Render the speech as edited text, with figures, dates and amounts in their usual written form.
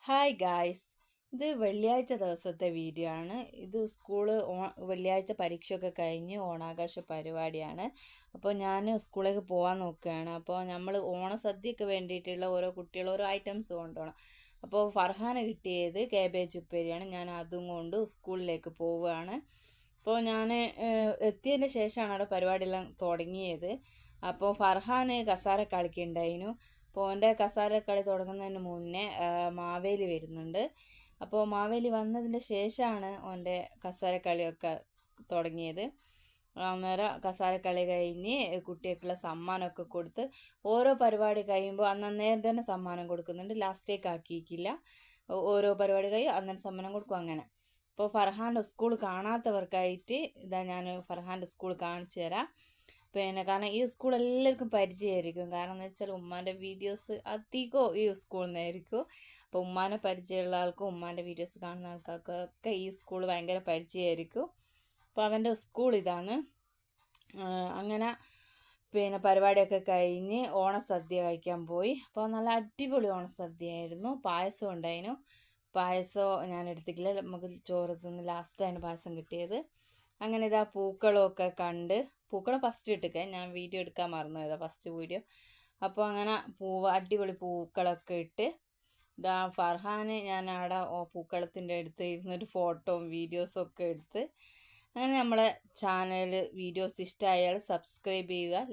Hi guys, ഇത് വെള്ളിയാഴ്ച ദിവസത്തെ വീഡിയോ ആണ്. ഇത് വെള്ളിയാഴ്ച പരീക്ഷയൊക്കെ കഴിഞ്ഞ് ഓണാഘോഷ പരിപാടിയാണ്. അപ്പോൾ ഞാൻ സ്കൂളിലേക്ക് പോകാൻ നോക്കുകയാണ്. അപ്പോൾ നമ്മൾ ഓണസദ്യക്ക് വേണ്ടിയിട്ടുള്ള ഓരോ കുട്ടികൾ ഓരോ ഐറ്റംസ് കൊണ്ടുപോകണം. അപ്പോൾ ഫർഹാന് കിട്ടിയത് കാബേജ് ഉപ്പേരിയാണ്. ഞാൻ അതും കൊണ്ട് സ്കൂളിലേക്ക് പോവുകയാണ്. അപ്പോൾ ഞാൻ എത്തിയതിന് ശേഷമാണ് അവിടെ പരിപാടിയെല്ലാം തുടങ്ങിയത്. അപ്പോൾ ഫർഹാന് കസാര കളിക്കുന്നുണ്ടായിരുന്നു. അപ്പോൾ ഓൻ്റെ കസാരക്കളി തുടങ്ങുന്നതിന് മുന്നേ മാവേലി വരുന്നുണ്ട്. അപ്പോൾ മാവേലി വന്നതിൻ്റെ ശേഷമാണ് ഓൻ്റെ കസാരക്കളിയൊക്കെ തുടങ്ങിയത്. അന്നേരം കസാരക്കളി കഴിഞ്ഞ് കുട്ടികൾക്കുള്ള സമ്മാനമൊക്കെ കൊടുത്ത് ഓരോ പരിപാടി കഴിയുമ്പോൾ അന്നേരം തന്നെ സമ്മാനം കൊടുക്കുന്നുണ്ട്. ലാസ്റ്റേക്ക് ആക്കിയിട്ടില്ല. ഓരോ പരിപാടി കഴിയും അന്നേരം സമ്മാനം കൊടുക്കും അങ്ങനെ. അപ്പോൾ ഫർഹാൻ്റെ സ്കൂൾ കാണാത്തവർക്കായിട്ട് ഇതാ ഞാൻ ഫർഹാൻ്റെ സ്കൂൾ കാണിച്ചു തരാം. കാരണം ഈ സ്കൂൾ എല്ലാവർക്കും പരിചയമായിരിക്കും. കാരണം എന്ന് വെച്ചാൽ ഉമ്മാൻ്റെ വീഡിയോസ് അധികവും ഈ സ്കൂളിൽ നിന്നായിരിക്കും. അപ്പോൾ ഉമ്മാനെ പരിചയമുള്ള ആൾക്കും ഉമ്മാൻ്റെ വീഡിയോസ് കാണുന്ന ആൾക്കാർക്കൊക്കെ ഈ സ്കൂൾ ഭയങ്കര പരിചയമായിരിക്കും. അപ്പോൾ അവൻ്റെ സ്കൂൾ ഇതാണ്. അങ്ങനെ പരിപാടിയൊക്കെ കഴിഞ്ഞ് ഓണസദ്യ കഴിക്കാൻ പോയി. അപ്പോൾ നല്ല അടിപൊളി ഓണസദ്യയായിരുന്നു. പായസം ഉണ്ടായിരുന്നു. പായസം ഞാൻ എടുത്തിട്ടില്ല, നമുക്ക് ചോറ് തിന്ന് ലാസ്റ്റാണ് പായസം കിട്ടിയത്. അങ്ങനെ ഇതാ പൂക്കളമൊക്കെ കണ്ട്, പൂക്കളം ഫസ്റ്റ് ഇട്ടിക്കെ ഞാൻ വീഡിയോ എടുക്കാൻ മറന്നു പോയതാ ഫസ്റ്റ് വീഡിയോ. അപ്പോൾ അങ്ങനെ അടിപൊളി പൂക്കളൊക്കെ ഇട്ട് ഇതാ ഫർഹാന് ഞാൻ അവിടെ പൂക്കളത്തിൻ്റെ അടുത്ത് ഇരുന്നൊരു ഫോട്ടോയും വീഡിയോസും ഒക്കെ എടുത്ത്. അങ്ങനെ നമ്മളെ ചാനൽ വീഡിയോസ് ഇഷ്ടമായാൽ സബ്സ്ക്രൈബ് ചെയ്യുക.